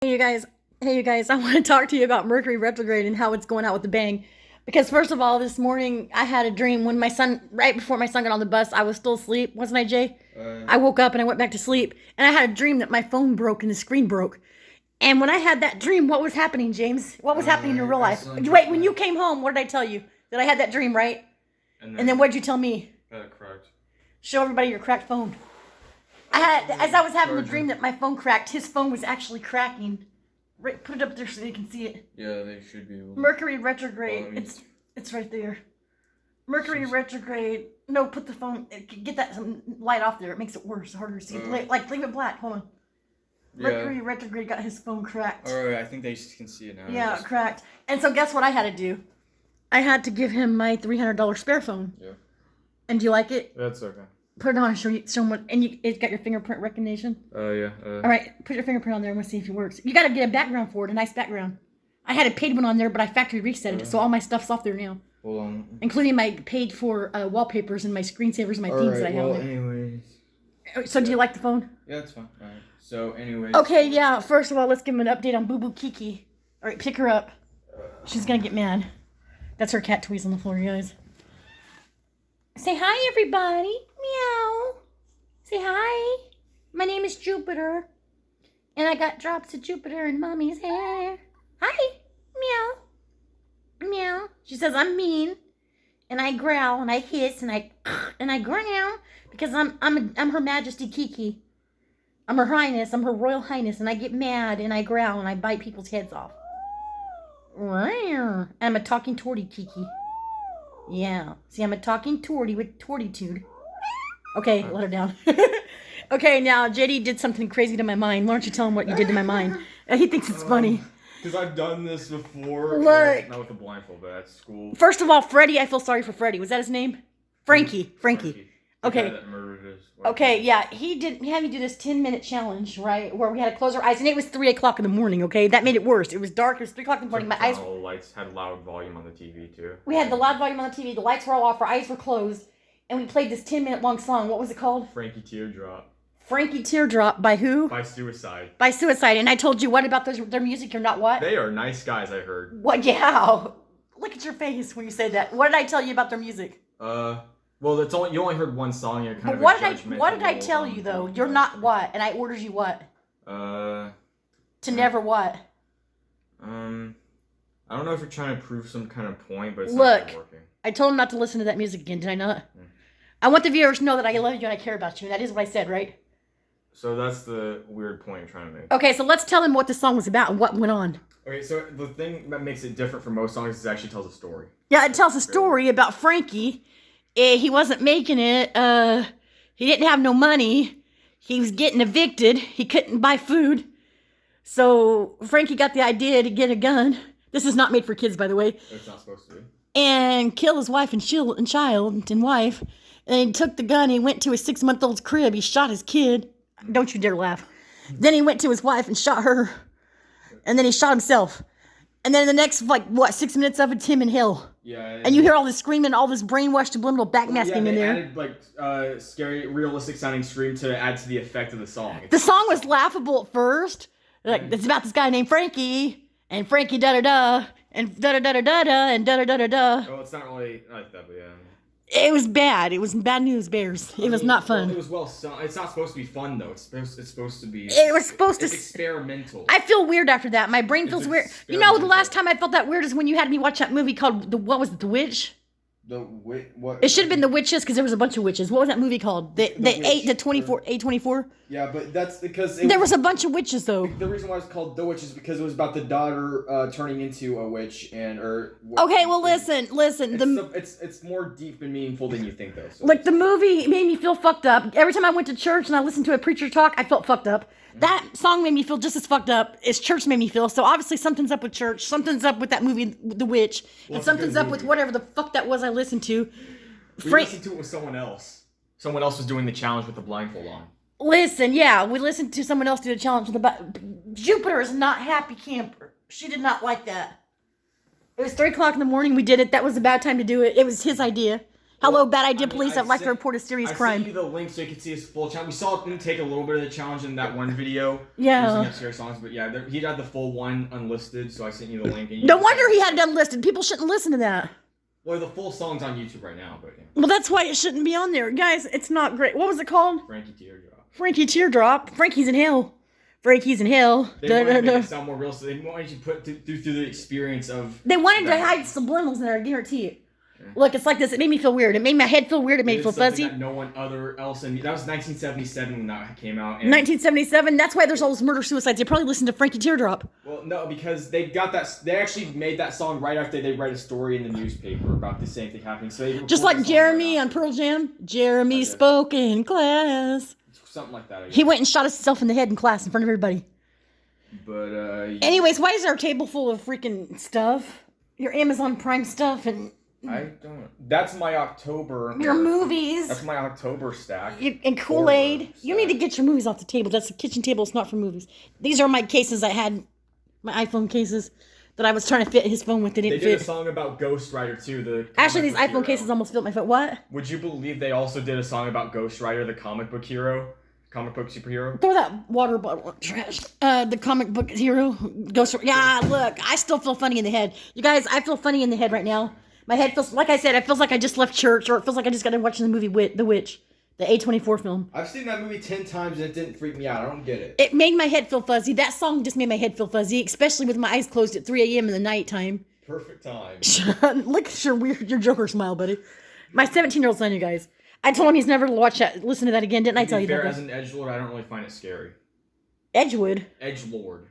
Hey you guys, I want to talk to you about Mercury retrograde and how it's going out with the bang. Because first of all, this morning I had a dream when right before my son got on the bus, I was still asleep, wasn't I, Jay? I woke up and I went back to sleep, and I had a dream that my phone broke and the screen broke. And when I had that dream, what was happening, James? What was happening in your real life? Wait, when you came home, what did I tell you? That I had that dream, right? And then what did you tell me? Got it cracked. Show everybody your cracked phone. As I was having the dream that my phone cracked, his phone was actually cracking. Right, put it up there so you can see it. Yeah, they should be able to. Mercury retrograde. It's right there. Mercury retrograde. No, put the phone. Get that some light off there. It makes it worse, harder to see. Like leave it black. Hold on. Yeah. Mercury retrograde got his phone cracked. Alright, I think they can see it now. Yeah, cracked. And so guess what I had to do? I had to give him my $300 spare phone. Yeah. And do you like it? That's okay. Put it on and show someone. And it's got your fingerprint recognition. Yeah. All right, put your fingerprint on there and we'll see if it works. You got to get a background for it, a nice background. I had a paid one on there, but I factory reset it, so all my stuff's off there now. Hold on. Including my paid for wallpapers and my screensavers and my themes that I have on there. Anyways. So do you like the phone? Yeah, it's fine. Alright. So, anyways. Okay, yeah. First of all, let's give him an update on Boo Boo Kiki. All right, pick her up. She's going to get mad. That's her cat toys on the floor, you guys. Say hi, everybody. Meow. Say hi. My name is Jupiter. And I got drops of Jupiter in Mommy's hair. Hi. Meow. Meow. She says I'm mean. And I growl and I hiss and I growl because I'm Her Majesty Kiki. I'm Her Highness. I'm Her Royal Highness. And I get mad and I growl and I bite people's heads off. I'm a talking tortie Kiki. Yeah. See, I'm a talking tortie with tortitude. Okay, let her down. Okay, now JD did something crazy to my mind. Why don't you tell him what you did to my mind? He thinks it's funny. Because I've done this before. Look. Not with a blindfold, but at school. First of all, Freddie, I feel sorry for Freddie. Was that his name? Frankie. Okay. The guy that murdered his wife. Okay, yeah. He had me do this 10-minute challenge, right? Where we had to close our eyes. And it was 3 o'clock in the morning, okay? That made it worse. It was dark. It was 3 o'clock in the morning. My eyes... All the lights had loud volume on the TV, too. We had the loud volume on the TV. The lights were all off. Our eyes were closed. And we played this 10-minute long song. What was it called? Frankie Teardrop. Frankie Teardrop by who? By Suicide. By Suicide. And I told you, what about their music? You're not what? They are nice guys, I heard. What? Yeah. Look at your face when you said that. What did I tell you about their music? Well, you only heard one song. You're kind of what did I tell you though? You're not what? And I ordered you what? To never what? I don't know if you're trying to prove some kind of point, but it's Look, not working. I told him not to listen to that music again. Did I not? I want the viewers to know that I love you and I care about you. And that is what I said, right? So that's the weird point you're trying to make. Okay, so let's tell them what the song was about and what went on. Okay, so the thing that makes it different from most songs is it actually tells a story. Yeah, it tells a story about Frankie. He wasn't making it. He didn't have no money. He was getting evicted. He couldn't buy food. So Frankie got the idea to get a gun. This is not made for kids, by the way. It's not supposed to be. And kill his wife and child and wife. And he took the gun. He went to his 6-month-old's crib. He shot his kid. Don't you dare laugh. Then he went to his wife and shot her. And then he shot himself. And then the next, 6 minutes of it's him in hell. Yeah. And you hear all this screaming, all this brainwashed subliminal backmasking in there. Added, scary, realistic sounding scream to add to the effect of the song. The song was laughable at first. It's about this guy named Frankie. And Frankie da-da-da. And da-da-da-da-da-da. And da-da-da-da-da. Well, it's not really like that, but yeah. It was bad. It was bad news bears. It was not fun. Well, it was it's not supposed to be fun though. It's supposed to be. It's experimental. I feel weird after that. My brain feels weird. You know, the last time I felt that weird is when you had me watch that movie called The Witch. What? It should have been The Witches because there was a bunch of witches. What was that movie called? The A24. Yeah, but that's because there was a bunch of witches though. The reason why it's called The Witch is because it was about the daughter turning into a witch Okay, well listen. It's more deep and meaningful than you think though. So like the movie made me feel fucked up. Every time I went to church and I listened to a preacher talk, I felt fucked up. That song made me feel just as fucked up as church made me feel. So obviously something's up with church, something's up with that movie, The Witch, and something's up with whatever the fuck that was I listened to. We listened to it with someone else. Someone else was doing the challenge with the blindfold on. Listen, yeah, we listened to someone else do the challenge with the Jupiter is not happy camper. She did not like that. It was 3 o'clock in the morning. We did it. That was a bad time to do it. It was his idea. Hello, Well, bad idea, I mean, police. I I'd like to sent- report a serious I crime. sent you the link so you can see his full challenge. We saw him take a little bit of the challenge in that one video. Yeah. Using upstairs songs, but yeah, he had the full one unlisted, so I sent you the link. And you No can wonder see- he had it unlisted. People shouldn't listen to that. Well, the full song's on YouTube right now, but yeah. Well, that's why it shouldn't be on there. Guys, it's not great. What was it called? Frankie Teardrop. Frankie Teardrop. Frankie's in hell. Frankie's in hell. They Da, wanted da, to make da. it sound more real, so they wanted you to put through the experience of. They wanted to that. hide subliminals in there, I guarantee it. Yeah. Look, it's like this. It made me feel weird. It made my head feel weird. It made me It feel is something fuzzy. That no one else in that was 1977 when that came out. And, 1977. That's why there's all those murder suicides. They probably listened to Frankie Teardrop. well, no, because they got that. They actually made that song right after they write a story in the newspaper about the same thing happening. So they Just recorded like the song Jeremy right on after. Pearl Jam. Jeremy guess. spoke in class. Something like that. I guess. He went and shot himself in the head in class in front of everybody. But Anyways, why is our table full of freaking stuff? Your Amazon Prime stuff and I don't. That's my October. your movies That's my October stack. and Kool-Aid. Horror You need to stack. get your movies off the table. That's the kitchen table. It's not for movies. These are my cases I had, my iPhone cases that I was trying to fit his phone with. They They didn't did a fit. song about Ghost Rider too. The Actually, comic these book iPhone hero. cases almost fit my phone. What? Would you believe they also did a song about Ghost Rider, the comic book hero, comic book superhero? Throw that water bottle in trash. The comic book hero. Ghost. Yeah, look, I still feel funny in the head. You guys, I feel funny in the head right now. My head feels, like I said, it feels like I just left church, or it feels like I just got done watching the movie The Witch, the A24 film. I've seen that movie 10 times and it didn't freak me out. I don't get it. It made my head feel fuzzy. That song just made my head feel fuzzy, especially with my eyes closed at 3 a.m. in the nighttime. Perfect time. Look at your weird, your Joker smile, buddy. My 17-year-old son, you guys. I told him he's never watched that, listen to that again. Didn't I tell you fair, that? as an edgelord, I don't really find it scary. Edgewood. Edgelord.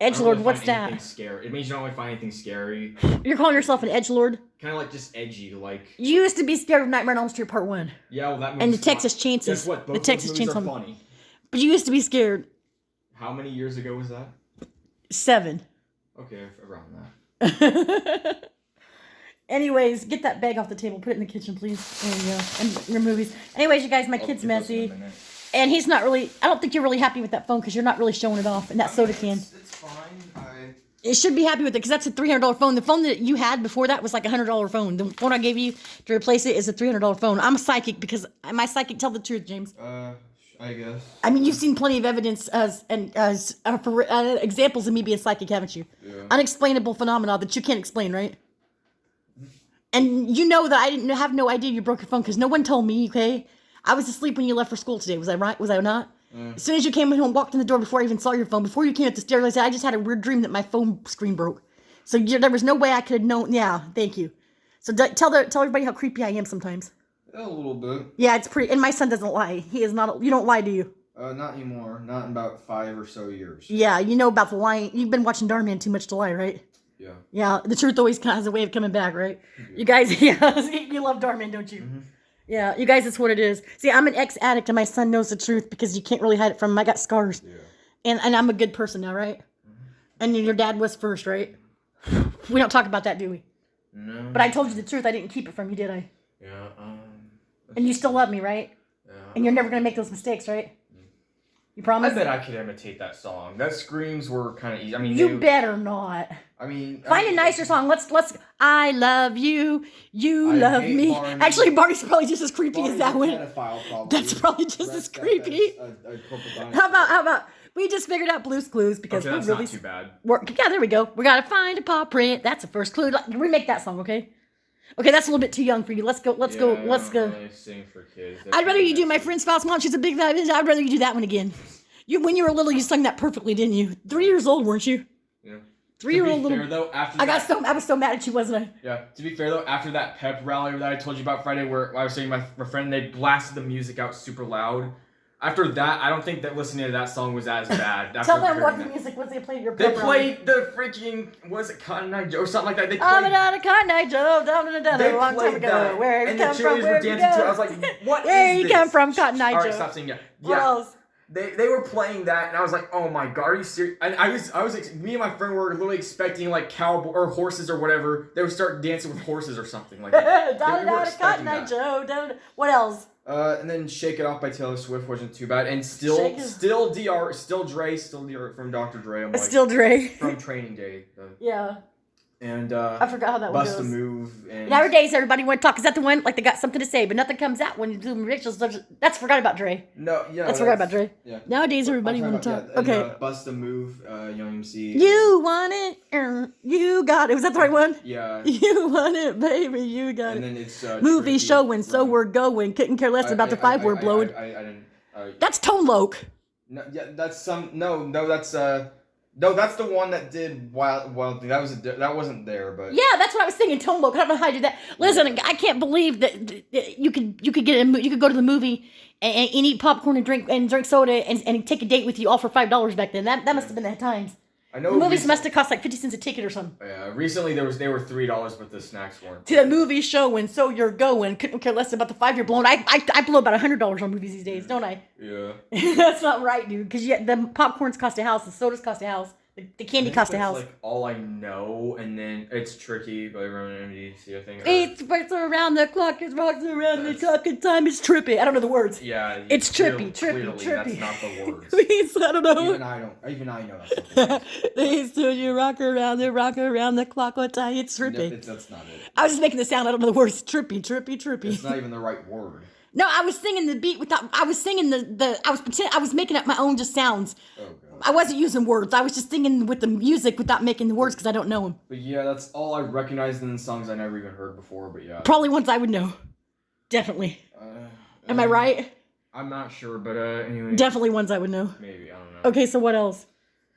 Edgelord, what's that? Anything scary. It means you don't really find anything scary. You're calling yourself an edgelord? Kind of like just edgy, like. You used to be scared of Nightmare on Elm Street Part 1. Yeah, well, that movie's And the fun. Texas Chainsaw. Guess what? Both The Texas those movies Chainsaw. are funny. But you used to be scared. How many years ago was that? 7. Okay, around that. Anyways, get that bag off the table. Put it in the kitchen, please. There you go. And your movies. Anyways, you guys, my kid's messy. And he's not really, I don't think you're really happy with that phone because you're not really showing it off. And that soda can. It's fine. It should be happy with it because that's a $300 phone. The phone that you had before that was like a $100 phone. The phone I gave you to replace it is a $300 phone. I'm a psychic because my psychic tell the truth, James. I guess. I mean, you've seen plenty of evidence for examples of me being psychic, haven't you? Yeah. Unexplainable phenomena that you can't explain, right? And you know that I didn't have no idea you broke your phone because no one told me, okay? I was asleep when you left for school today. Was I right? Was I not? As soon as you came home, walked in the door before I even saw your phone, before you came up the stairs, I said, I just had a weird dream that my phone screen broke. So there was no way I could have known. Yeah, thank you. So tell everybody how creepy I am sometimes. A little bit. Yeah, it's pretty. And my son doesn't lie. He is not. You don't lie, do you? Not anymore. Not in about 5 or so years. Yeah, you know about the lying. You've been watching Darman too much to lie, right? Yeah. Yeah, the truth always kind of has a way of coming back, right? You guys, yeah, you love Darman, don't you? Mm-hmm. Yeah, you guys, that's what it is. See, I'm an ex-addict, and my son knows the truth because you can't really hide it from him. I got scars. Yeah. And I'm a good person now, right? Mm-hmm. And your dad was first, right? We don't talk about that, do we? No. But I told you the truth. I didn't keep it from you, did I? Yeah. And you still love me, right? Yeah. And you're never going to make those mistakes, right? You promise? I bet I could imitate that song. That screams were kind of easy. I mean, You better not. I mean, Find a nicer song. Let's. I love you. You I love hate me. Barney. Actually, Barney's probably just as creepy as that one. Pedophile, probably. That's probably just as creepy. How How about we just figured out Blue's Clues because Okay, we're that's really not too bad. yeah, there we go. We gotta find a paw print. That's the first clue. Remake that song, okay? Okay, that's a little bit too young for you. Let's go. Let's go. Really sing for kids. I'd rather you do My Friend's Spouse Mom. She's a big fan. I'd rather you do that one again. When you were little, you sung that perfectly, didn't you? 3 years old, weren't you? Yeah. 3-year-old little. Fair, though, after I was so mad at you, wasn't I? Yeah. To be fair though, after that pep rally that I told you about Friday, where I was saying my friend, they blasted the music out super loud. After that, I don't think that listening to that song was as bad. Tell them what the music was they played your They pep rally. played the freaking, was it Cotton Eye Joe or something like that? They I'm played. a Cotton Eye Joe, They a long time played ago. that, Where and you the come from? cheerleaders Where were you dancing to it. go? I was like, what Where is you this? come from, Cotton Eye All right, Joe? stop singing. Yeah. What else? They were playing that, and I was like, oh my god, are you serious? And me and my friend were literally expecting like cowboy or horses or whatever. They would start dancing with horses or something like that. Down we were a expecting Cotton Eye that. Joe. Down. What else? And then "Shake It Off" by Taylor Swift wasn't too bad, and still Dre from Dr. Dre. I'm like, Still Dre. from Training Day. Yeah. and I forgot how that one Bust a goes. Move. And Nowadays, everybody want to talk. Is that the one? Like they got something to say, but nothing comes out when you do Rachel's. That's Forgot About Dre. no, yeah, That's Forgot About Dre. Yeah. Nowadays, everybody want to talk. Okay. Bust a Move, Young MC. You want it, you got it. Was that the right one? Yeah. You want it, baby, you got And it. then it's Movie Tricky, showing, so Run. we're going. Couldn't care less about the 5-word blowing. I didn't. That's Tone Loc. No, yeah, that's some. No, that's no, that's the one that did Wild Thing. That wasn't there, but Yeah, that's what I was thinking. Tone Loc. I don't know how I did that. Listen, I can't believe that you could go to the movie and eat popcorn and drink soda and take a date with you all for $5 back then. That must have been the times. I know The movies must have cost like 50 cents a ticket or something. Yeah, recently they were $3, but the snacks weren't. To the movie showing, so you're going. Couldn't care less about the 5-year blown. I blow about $100 on movies these days, don't I? Yeah. That's not right, dude. Because the popcorns cost a house, the sodas cost a house, the candy cost a house. Like All I Know, and then It's Tricky by Ronan MDC, I think. It's rocks around the clock, it rocks around the clock, and time is trippy. I don't know the words. Yeah. It's trippy. Clearly, Trippy. that's not the words. Please, I don't know. Even I know that's not the words. They still you rock around the clock, what time it's trippy. That's not it. I was just making the sound. I don't know the words. Trippy. It's not even the right word. No, I was singing the beat without. I was singing I was making up my own just sounds. Oh god. I wasn't using words. I was just singing with the music without making the words because I don't know them. But yeah, that's all I recognized in the songs I never even heard before. But yeah. Probably ones I would know. Definitely. Am I right? I'm not sure, but anyway. Definitely ones I would know. Maybe, I don't know. Okay, so what else?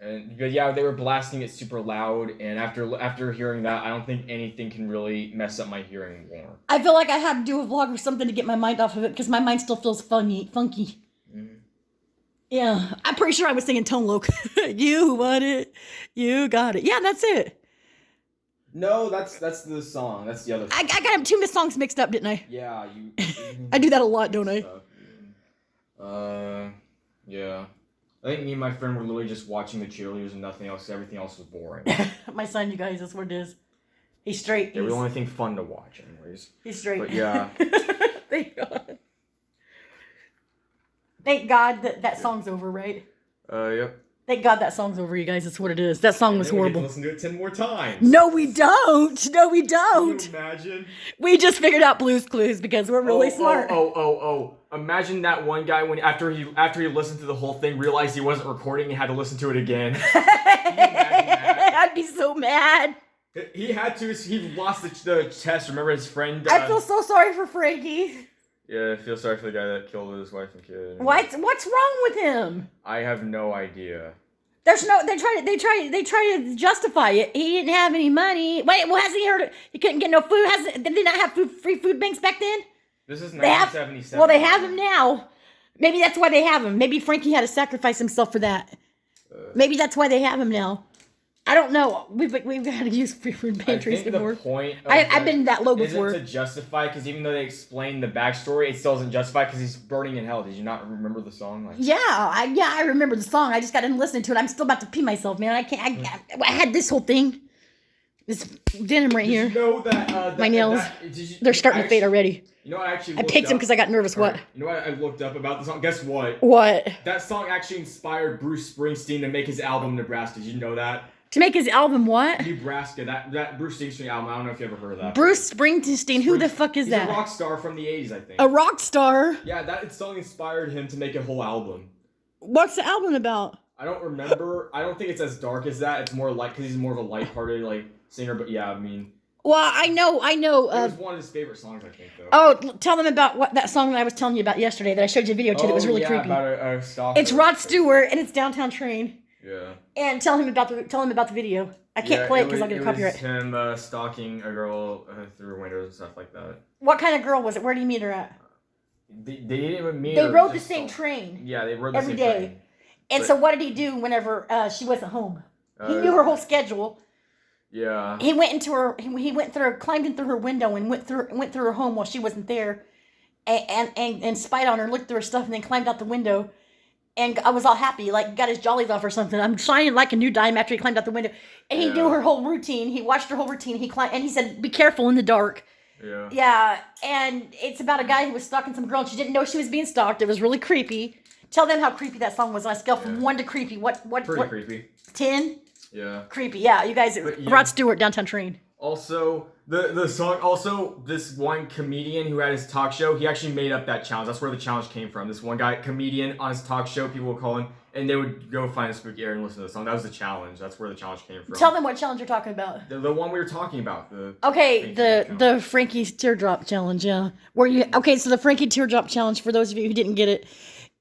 But yeah, they were blasting it super loud, and after hearing that, I don't think anything can really mess up my hearing more. I feel like I had to do a vlog or something to get my mind off of it because my mind still feels funky. Mm-hmm. Yeah, I'm pretty sure I was singing Tone Loc. You want it, you got it. Yeah, that's it. No, that's the song. That's the other. I got two songs mixed up, didn't I? Yeah, you. I do that a lot, don't I? Yeah. I think me and my friend were literally just watching the cheerleaders and nothing else. Everything else was boring. My son, you guys, that's what it is. He's straight. They were the only thing fun to watch, anyways. He's straight. But yeah. Thank God. Thank God that song's over, right? Yep. Thank God that song's over, you guys. That's what it is. That song was horrible. We get to listen to it 10 more times. No, we don't. No, we don't. Can you imagine? We just figured out Blue's Clues because we're really smart. Oh. Imagine that one guy when after he listened to the whole thing, realized he wasn't recording and had to listen to it again. I'd be so mad. He had to. He lost the test. Remember his friend? I feel so sorry for Frankie. Yeah, I feel sorry for the guy that killed his wife and kid. What's wrong with him? I have no idea. There's no. They try to justify it. He didn't have any money. Wait, well, hasn't he heard? He couldn't get no food. Did they not have free food banks back then? This is 1977. Well, they have him now. Maybe that's why they have him. Maybe Frankie had to sacrifice himself for that. Maybe that's why they have him now. I don't know. We've had to use free food pantries before. The point I've been that low before. Isn't to justify, because even though they explain the backstory, it still doesn't justify because he's burning in hell. Did you not remember the song? I remember the song. I just got done listening to it. I'm still about to pee myself, man. I had this whole thing. This denim right here. Did you know that my nails? They're starting to fade already. You know what I actually I picked them because I got nervous. What? You know what I looked up about the song? Guess what? What? That song actually inspired Bruce Springsteen to make his album Nebraska. Did you know that? To make his album what? Nebraska. That Bruce Springsteen album. I don't know if you ever heard of that. Bruce Springsteen. Who the fuck is that? He's a rock star from the 80s, I think. A rock star? Yeah, that song inspired him to make a whole album. What's the album about? I don't remember. I don't think it's as dark as that. It's more like, because he's more of a lighthearted singer. But yeah, I mean. Well, I know. It was one of his favorite songs, I think, though. Oh, tell them about what that song that I was telling you about yesterday that I showed you a video to that was really creepy. About a stalker. It's Rod Stewart and it's Downtown Train. Yeah. And tell him about the video. I can't play it because I'll get a copyright. It was him stalking a girl through windows and stuff like that. What kind of girl was it? Where do you meet her at? They didn't even meet her. They rode the same train. Yeah, they rode the every same day. train. And so what did he do whenever she wasn't home? He knew her whole schedule. Yeah. He went into her. He went through, climbed in through her window and went through her home while she wasn't there, and spied on her, looked through her stuff, and then climbed out the window. And I was all happy, like got his jollies off or something. I'm shining like a new dime after he climbed out the window. And he knew her whole routine. He watched her whole routine. He climbed, and he said, "Be careful in the dark." Yeah. Yeah, and it's about a guy who was stalking some girl, and she didn't know she was being stalked. It was really creepy. Tell them how creepy that song was on a scale from 1 to creepy. What? Pretty creepy. 10? Yeah. Creepy. Yeah, you guys. But, yeah. Rod Stewart, Downtown Train. Also, the song. Also, this one comedian who had his talk show, he actually made up that challenge. That's where the challenge came from. This one guy, comedian, on his talk show, people would call him, and they would go find a spooky area and listen to the song. That was the challenge. That's where the challenge came from. Tell them what challenge you're talking about. The one we were talking about. Okay, the Frankie Teardrop Challenge, yeah. So the Frankie Teardrop Challenge, for those of you who didn't get it,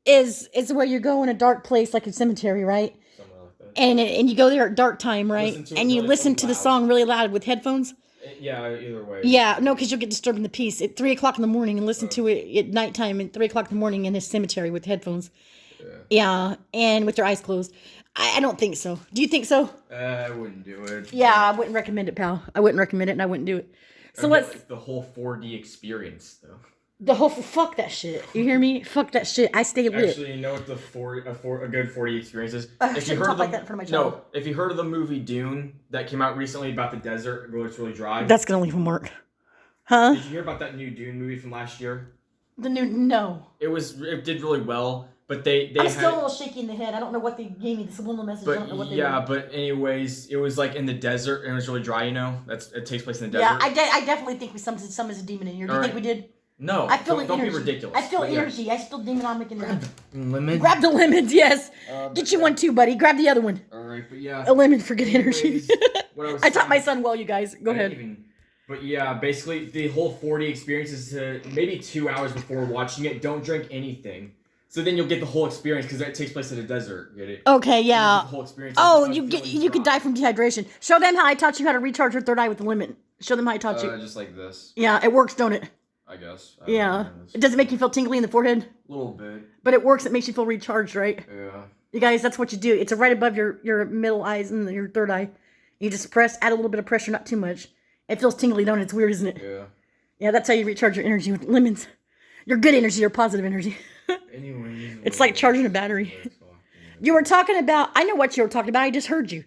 is where you go in a dark place like a cemetery, right? Something like that. And you go there at dark time, right? And you really listen to the loud. song really loud with headphones. Yeah, either way. Yeah, no, because you'll get disturbed in the peace at 3 o'clock in the morning and listen to it at nighttime at 3 o'clock in the morning in a cemetery with headphones. Yeah, and with your eyes closed. I don't think so. Do you think so? I wouldn't do it. Yeah, I wouldn't recommend it, pal. I wouldn't recommend it, and I wouldn't do it. So let's... Like the whole 4D experience, though. The whole... Fuck that shit. You hear me? Fuck that shit. I stay lit. Actually, you know what a good 4D experience is? If you heard like that in front of my child. No, if you heard of the movie Dune that came out recently about the desert where it's really dry. That's gonna leave a mark. Huh? Did you hear about that new Dune movie from last year? No. It did really well, but they I'm had, still a little shaky in the head. I don't know what they gave me. The subliminal message. I don't know what they yeah, did. but anyways, it was like in the desert and it was really dry. You know, it takes place in the desert. Yeah, I definitely think we summoned a demon in here. Do you think we did? No, I feel don't energy. be ridiculous. I feel But yeah. energy. I feel demonomic energy. Lemon. Grab the lemons, yes. Get you one too, buddy. Grab the other one. Alright, but yeah. A lemon for good energy. Anyways, what I taught my son well, you guys. Go ahead. But yeah, basically the whole 4D experience is to maybe 2 hours before watching it, don't drink anything. So then you'll get the whole experience because it takes place in a desert. Get it? Okay, yeah. The whole experience. Oh, you could die from dehydration. Show them how I taught you how to recharge your third eye with the lemon. Show them how I taught you. Just like this, Yeah, it works, don't it? I guess. Yeah. Does it make you feel tingly in the forehead? A little bit. But it works. It makes you feel recharged, right? Yeah. You guys, that's what you do. It's right above your middle eyes and your third eye. You just press, add a little bit of pressure, not too much. It feels tingly, don't it? It's weird, isn't it? Yeah. Yeah, that's how you recharge your energy with lemons. Your good energy, your positive energy. Anyway. It's like charging a battery. You were talking about, I know what you were talking about. I just heard you.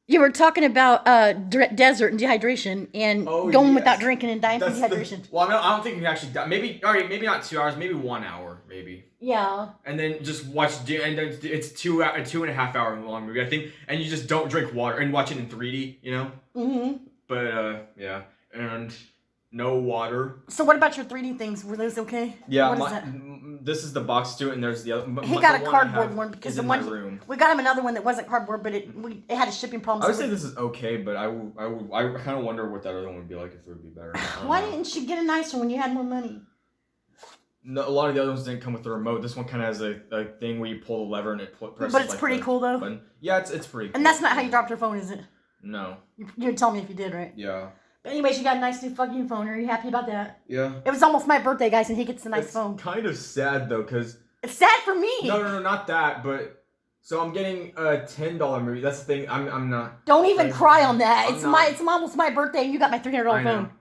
You were talking about desert and dehydration and going without drinking and dying from dehydration. Well, I don't think we can actually die. Maybe not 2 hours, maybe 1 hour, maybe. Yeah. And then just watch, and then it's a 2.5 hour long movie, I think. And you just don't drink water and watch it in 3D, you know? Mm-hmm. But, yeah. And no water. So what about your 3D things? Were those okay? Yeah, What is that? this is the box to it, and there's the other. He got a cardboard one because is the in one my room. we got him another one that wasn't cardboard, but it had a shipping problem. I would say this is okay, but I kind of wonder what that other one would be like if it would be better. Why didn't you get a nicer when you had more money? No, a lot of the other ones didn't come with the remote. This one kind of has a thing where you pull the lever and it presses. But it's like pretty cool though. button. Yeah, it's pretty. And that's not how you dropped your phone, is it? No. You'd tell me if you did, right? Yeah. But anyways, you got a nice new fucking phone. Are you happy about that? Yeah. It was almost my birthday, guys, and he gets a nice phone. Kind of sad though, cause. It's sad for me. No, not that, but. So I'm getting a $10 movie. That's the thing. I'm not. Don't even cry on that. It's I'm almost my birthday, and you got my $300 phone.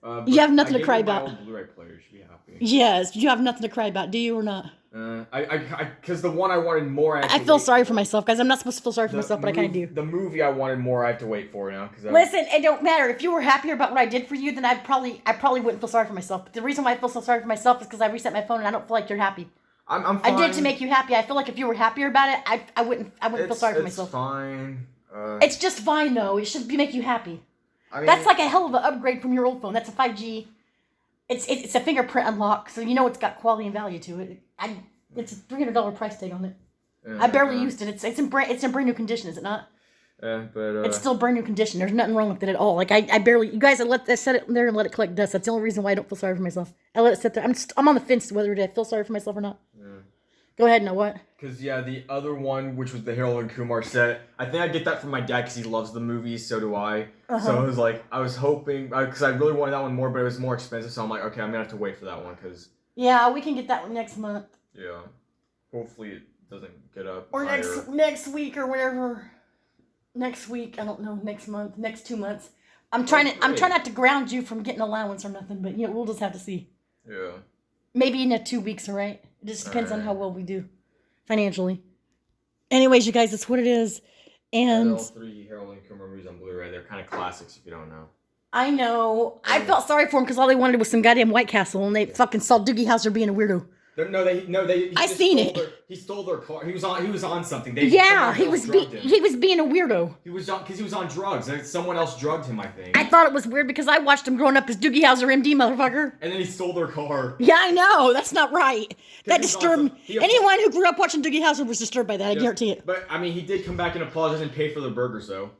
But You have nothing to I cry gave you my about. old Blu-ray player. You should be happy. Yes, you have nothing to cry about, do you or not? Because the one I wanted more. I feel sorry for myself, guys. I'm not supposed to feel sorry for myself, but I kind of do. The movie I wanted more, I have to wait for now. Listen, it don't matter. If you were happier about what I did for you, then I probably wouldn't feel sorry for myself. But the reason why I feel so sorry for myself is because I reset my phone and I don't feel like you're happy. I'm fine. I did to make you happy. I feel like if you were happier about it, I wouldn't feel sorry for myself. It's fine. It's just fine though. It should make you happy. I mean, That's like a hell of an upgrade from your old phone. That's a 5G. It's a fingerprint unlock, so you know it's got quality and value to it. It's a $300 price tag on it. I barely used it. It's in brand new condition, is it not? But it's still brand new condition. There's nothing wrong with it at all. Like I barely. You guys, I set it there and let it collect dust. That's the only reason why I don't feel sorry for myself. I let it sit there. I'm on the fence whether I feel sorry for myself or not. Yeah. Go ahead. Now what? Because the other one, which was the Harold and Kumar set, I think I get that from my dad because he loves the movies. So do I. So it was like I was hoping because I really wanted that one more, but it was more expensive. So I'm like, okay, I'm gonna have to wait for that one because. Yeah, we can get that one next month. Yeah, hopefully it doesn't get up. Or higher. next week or whatever. Next week, I don't know. Next month, next 2 months. I'm trying not to ground you from getting allowance or nothing, but we'll just have to see. Yeah. Maybe in 2 weeks, all right? It just depends on how well we do financially. Anyways, you guys, that's what it is. And all three Harold and Kumar movies on Blu-ray. They're kind of classics if you don't know. I know. I felt sorry for them because all they wanted was some goddamn White Castle, and they fucking saw Doogie Howser being a weirdo. I seen it. He stole their car. He was on something. He was being a weirdo. He was on drugs. Someone else drugged him, I think. I thought it was weird because I watched him growing up as Doogie Howser MD, motherfucker. And then he stole their car. Yeah, I know. That's not right. That disturbed me. Anyone who grew up watching Doogie Howser was disturbed by that. I guarantee it. But I mean, he did come back and apologize and pay for the burgers, though.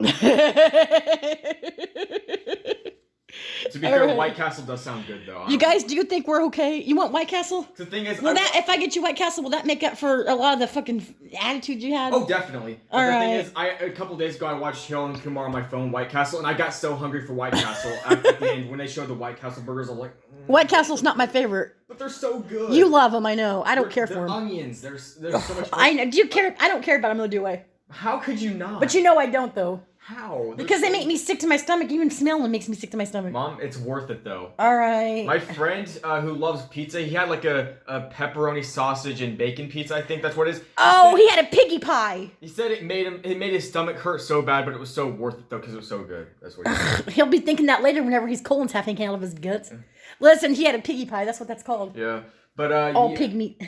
To be fair, White Castle does sound good, though. You guys, do you think we're okay? You want White Castle? The thing is, if I get you White Castle, will that make up for a lot of the fucking attitude you had? Oh, definitely. But the thing is, a couple days ago, I watched Harold and Kumar on my phone, White Castle, and I got so hungry for White Castle at the end when they showed the White Castle burgers. I'm like, White Castle's not my favorite. But they're so good. You love them, I know. I don't care for them. Onions. There's so much. I know. Do you care? I don't care about them the way. How could you not? But you know I don't, though. How? Because they make me sick to my stomach. Even smelling them makes me sick to my stomach. Mom, it's worth it, though. All right. My friend who loves pizza, he had like a pepperoni sausage and bacon pizza. I think that's what it is. He had a piggy pie. He said it made his stomach hurt so bad, but it was so worth it though because it was so good. That's what he said. He'll be thinking that later whenever his colon's half hanging out of his guts. Listen, he had a piggy pie. That's what that's called. Yeah, but all pig meat.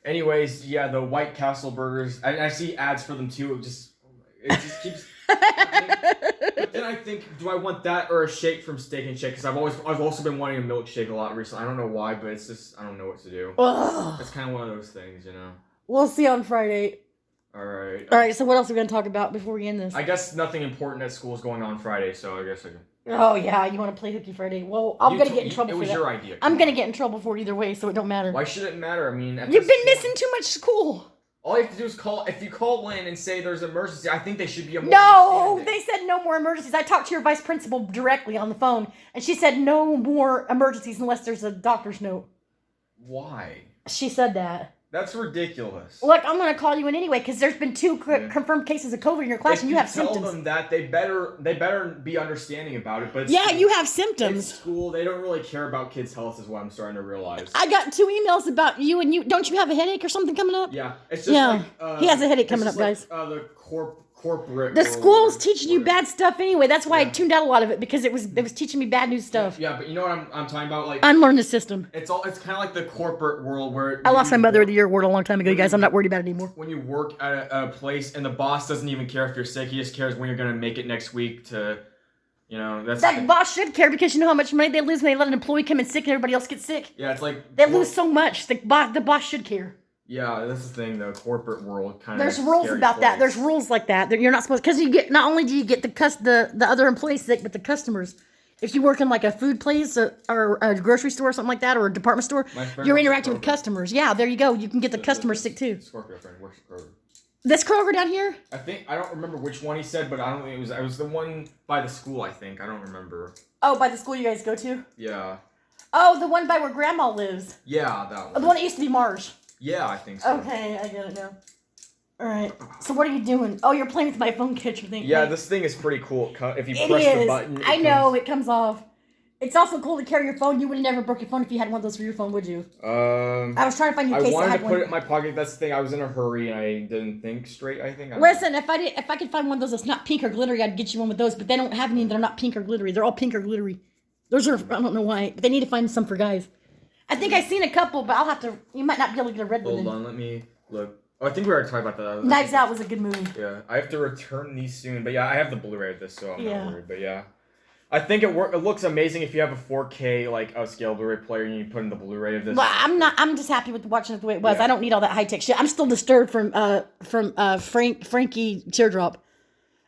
Anyways, yeah, the White Castle burgers. I see ads for them too. It just keeps. But then I think, do I want that or a shake from Steak and Shake? Because I've also been wanting a milkshake a lot recently. I don't know why, but it's just I don't know what to do. Ugh. It's kind of one of those things, you know. We'll see on Friday. All right. All right. So what else are we gonna talk about before we end this? I guess nothing important at school is going on Friday, so I guess I can. Oh yeah, you want to play Hooky Friday? Well, I'm gonna get in trouble for that. It was your idea. I'm gonna get in trouble for it either way, so it don't matter. Why should it matter? I mean, you've been missing too much school. All you have to do is call. If you call in and say there's an emergency, I think they should be a more No, they said no more emergencies. I talked to your vice principal directly on the phone, and she said no more emergencies unless there's a doctor's note. Why? She said that. That's ridiculous. Look, I'm going to call you in anyway because there's been 2 confirmed cases of COVID in your class, and you have symptoms. If you tell them that, they better be understanding about it. But you have symptoms. It's school, they don't really care about kids' health, is what I'm starting to realize. I got 2 emails about you, and you don't you have a headache or something coming up? Yeah, it's just he has a headache coming up, guys. The corporate. The school's teaching you bad stuff anyway. That's why I tuned out a lot of it because it was teaching me bad news stuff. Yeah, but you know what I'm talking about? Like unlearn the system. It's kind of like the corporate world where I lost my Mother of the Year award a long time ago, you guys. I'm not worried about it anymore. When you work at a place and the boss doesn't even care if you're sick, he just cares when you're gonna make it next week to. You know, that boss should care because you know how much money they lose when they let an employee come in sick and everybody else gets sick. Yeah, it's like they lose so much. The boss should care. Yeah, that's the thing. The corporate world kind of. There's rules about that. There's rules like that. You're not supposed because you get not only do you get the other employees sick, but the customers. If you work in like a food place or a grocery store or something like that, or a department store, you're interacting with customers. Yeah, there you go. You can get the customers sick too. Scorpio friend works at Kroger. This Kroger down here? I don't remember which one he said, but I don't think it was the one by the school, I think. I don't remember. Oh, by the school you guys go to? Yeah. Oh, the one by where Grandma lives. Yeah, that one. The one that used to be Marge. Yeah, I think so. Okay, I get it now. Alright, so what are you doing? Oh, you're playing with my phone catcher thing. Yeah, this thing is pretty cool. If you press the button, it comes off. It's also cool to carry your phone. You would have never broke your phone if you had one of those for your phone, would you? I was trying to find you a case that had one. I wanted to put it in my pocket. That's the thing. I was in a hurry and I didn't think straight, I think. Listen, if I could find one of those that's not pink or glittery, I'd get you one with those. But they don't have any that are not pink or glittery. They're all pink or glittery. Those are, I don't know why. But they need to find some for guys. I think I've seen a couple, but I'll have to, you might not be able to get a red one. Hold on, let me look. Oh, I think we already talked about that. Knives Out was a good movie. Yeah, I have to return these soon. But yeah, I have the Blu-ray of this, so I'm not worried. But yeah. I think it looks amazing if you have a 4K like scale Blu-ray player and you put in the Blu-ray of this. Well, I'm just happy with watching it the way it was. Yeah. I don't need all that high-tech shit. I'm still disturbed from Frankie Teardrop.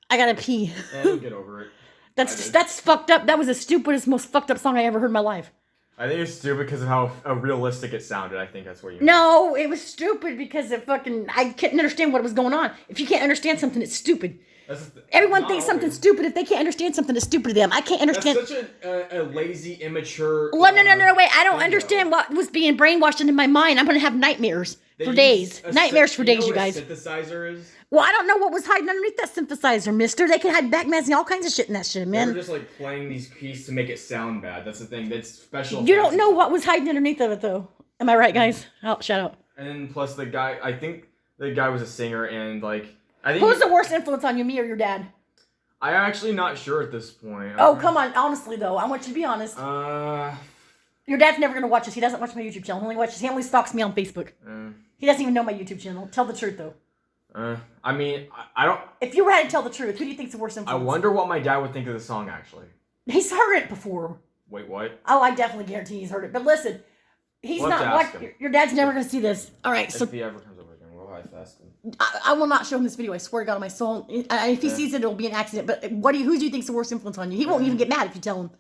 I gotta pee. Yeah, you'll get over it. That's fucked up. That was the stupidest, most fucked up song I ever heard in my life. I think it's stupid because of how realistic it sounded. I think that's what you mean. No, it was stupid because I couldn't understand what was going on. If you can't understand something, it's stupid. Everyone thinks something's stupid. If they can't understand something, it's stupid to them. I can't understand. That's such a lazy, immature. Well, no, wait. I don't understand what was being brainwashed into my mind. I'm going to have nightmares for days. Nightmares for days, you guys. You know what a synthesizer is? Well, I don't know what was hiding underneath that synthesizer, mister. They could hide backmasking and all kinds of shit in that shit, man. They were just like playing these keys to make it sound bad. That's the thing. That's special. You don't know what was hiding underneath of it, though. Am I right, guys? Oh, shut up. And then plus I think the guy was a singer and like. Who's the worst influence on you, me or your dad? I'm actually not sure at this point. Oh, come on. Honestly, though. I want you to be honest. Your dad's never gonna watch this. He doesn't watch my YouTube channel. He only stalks me on Facebook. He doesn't even know my YouTube channel. Tell the truth though. I mean, I don't. If you had to tell the truth, who do you think's the worst influence? I wonder what my dad would think of the song actually. He's heard it before. Wait, what? Oh, I definitely guarantee he's heard it. But listen, he's We'll have not to ask watch. him. Your dad's never gonna see this. All right, so If he ever comes over again, we'll have to ask him. I will not show him this video. I swear to God on my soul. If he sees it, it'll be an accident. But who do you think's the worst influence on you? He won't even get mad if you tell him.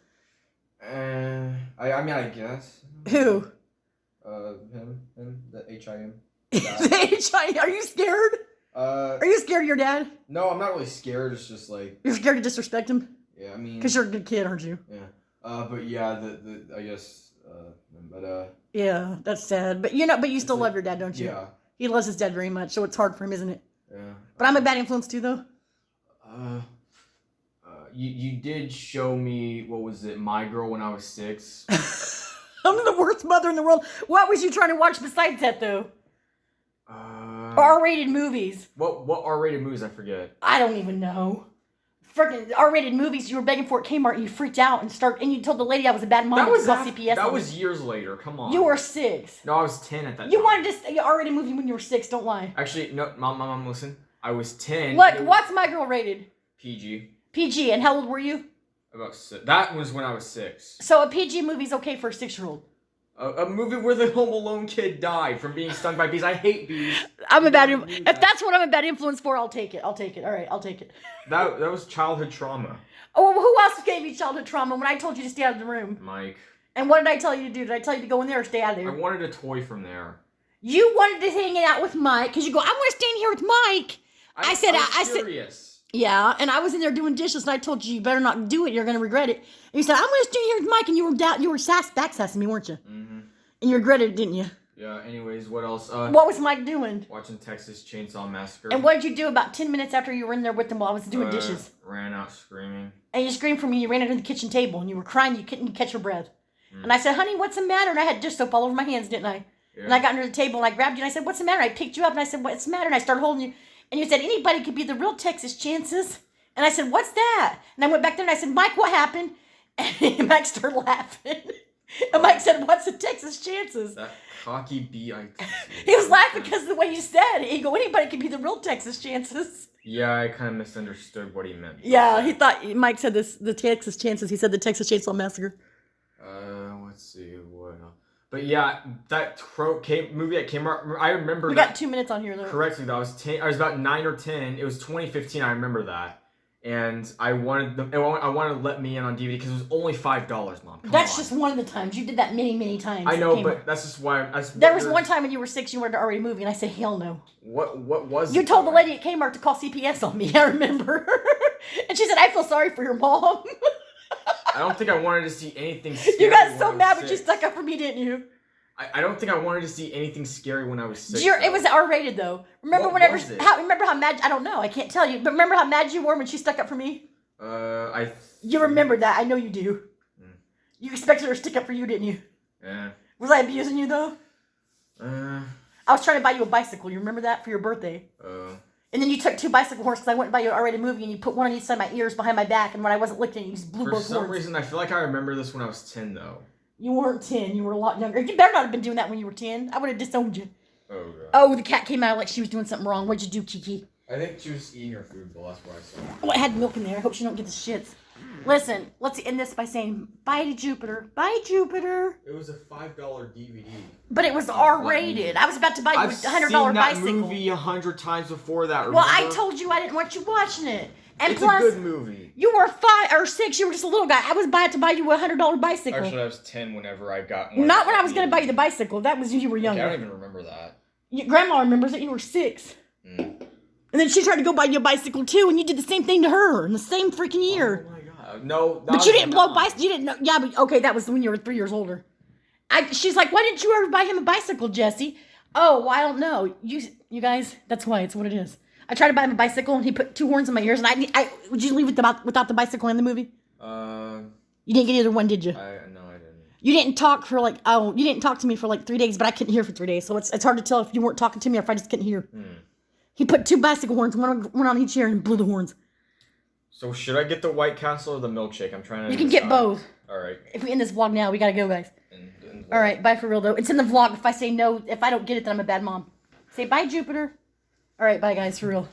I mean, I guess. Who? Him, the HIM. Are you scared? Are you scared of your dad? No, I'm not really scared. It's just like. You're scared to disrespect him? Yeah, I mean. Because you're a good kid, aren't you? Yeah. But yeah, I guess. Yeah, that's sad. But you still love your dad, don't you? Yeah. He loves his dad very much, so it's hard for him, isn't it? Yeah. But I'm a bad influence too, though. You did show me, what was it, My Girl when I was 6. I'm the worst mother in the world. What was you trying to watch besides that, though? R-rated movies. What R-rated movies? I forget. I don't even know. Freaking R-rated movies. You were begging for at Kmart and you freaked out and you told the lady I was a bad mom. That was CPS. That was years later. Come on. You were 6. No, I was 10 at that time. You wanted to see an R-rated movie when you were 6. Don't lie. Actually, no, mom, listen. I was 10. What's My Girl rated? PG. PG. And how old were you? About 6. That was when I was 6. So a PG movie's okay for a 6-year-old. A movie where the Home Alone kid died from being stung by bees. I hate bees. If that's what I'm a bad influence for, I'll take it. All right, I'll take it. That was childhood trauma. Oh, who else gave you childhood trauma when I told you to stay out of the room? Mike. And what did I tell you to do? Did I tell you to go in there or stay out of there? I wanted a toy from there. You wanted to hang out with Mike because you go, I want to stay in here with Mike. I said, yeah, and I was in there doing dishes, and I told you better not do it. You're gonna regret it. And you said, I'm gonna stay here with Mike, and you were backsassing me, weren't you? Mm-hmm. And you regretted it, didn't you? Yeah. Anyways, what else? What was Mike doing? Watching Texas Chainsaw Massacre. And what did you do about 10 minutes after you were in there with him while I was doing dishes? Ran out screaming. And you screamed for me. You ran under the kitchen table, and you were crying. You couldn't catch your breath. And I said, honey, what's the matter? And I had dish soap all over my hands, didn't I? Yeah. And I got under the table, and I grabbed you, and I said, what's the matter? I picked you up, and I said, what's the matter? And I started holding you. And you said, anybody could be the real Texas Chances. And I said, what's that? And I went back there and I said, Mike, what happened? And Mike started laughing. And Mike said, what's the Texas Chances? That cocky B.I.T. He was laughing because of the way you said it. He go, anybody could be the real Texas Chances. Yeah, I kind of misunderstood what he meant. Yeah, he thought Mike said the Texas Chances. He said the Texas Chainsaw Massacre. Let's see what else. But yeah, that movie that came out, I remember. We got 2 minutes on here though. Correctly, though. I was about 9 or 10. It was 2015. I remember that, and I wanted to let me in on DVD because it was only $5, Mom. That's just one of the times you did that many times. I know, but that's just why. There was one time when you were 6, you wanted to already movie, and I said, hell no. What was? You told the lady at Kmart to call CPS on me. I remember, and she said, I feel sorry for your mom. I don't think I wanted to see anything scary. You got so mad when you stuck up for me, didn't you? I don't think I wanted to see anything scary when I was 6. It was R-rated though. Remember What was it? Remember how mad? I don't know. I can't tell you. But remember how mad you were when she stuck up for me? You remember that? I know you do. You expected her to stick up for you, didn't you? Yeah. Was I abusing you though? I was trying to buy you a bicycle. You remember that for your birthday? And then you took 2 bicycle horns because I went and buy you an R-rated movie, and you put one on each side of my ears behind my back, and when I wasn't looking, you just blew both horns. For some reason, I feel like I remember this when I was 10, though. You weren't 10. You were a lot younger. You better not have been doing that when you were 10. I would have disowned you. Oh, God. Oh, the cat came out like she was doing something wrong. What'd you do, Kiki? I think she was eating her food, but that's what I saw. Oh, it had milk in there. I hope she don't get the shits. Listen, let's end this by saying bye to Jupiter. Bye, Jupiter. It was a $5 DVD. But it was R-rated. I was about to buy you a $100 bicycle. I've seen that movie 100 times before that, remember? Well, I told you I didn't want you watching it. And it's plus, a good movie. You were 5 or 6. You were just a little guy. I was about to buy you a $100 bicycle. Actually, I was 10 whenever I got one. Not when I was going to buy you the bicycle. That was when you were younger. I don't even remember that. Grandma remembers that you were 6. And then she tried to go buy you a bicycle too, and you did the same thing to her in the same freaking year. Oh my God. No. But you didn't blow bicycle. You didn't know. Yeah, but okay, that was when you were 3 years older. She's like, why didn't you ever buy him a bicycle, Jesse? Oh, well, I don't know. You guys, that's why. It's what it is. I tried to buy him a bicycle, and he put 2 horns in my ears, and I would you leave without the bicycle in the movie? You didn't get either one, did you? No, I didn't. You didn't talk for you didn't talk to me for 3 days, but I couldn't hear for 3 days, so it's hard to tell if you weren't talking to me or if I just couldn't hear. He put 2 bicycle horns, one on each ear, and blew the horns. So should I get the White Castle or the milkshake? I'm trying to. You can get both. All right. If we end this vlog now, we gotta go, guys. And vlog. All right, bye for real though. It's in the vlog. If I say no, if I don't get it, then I'm a bad mom. Say bye, Jupiter. All right, bye guys, for real.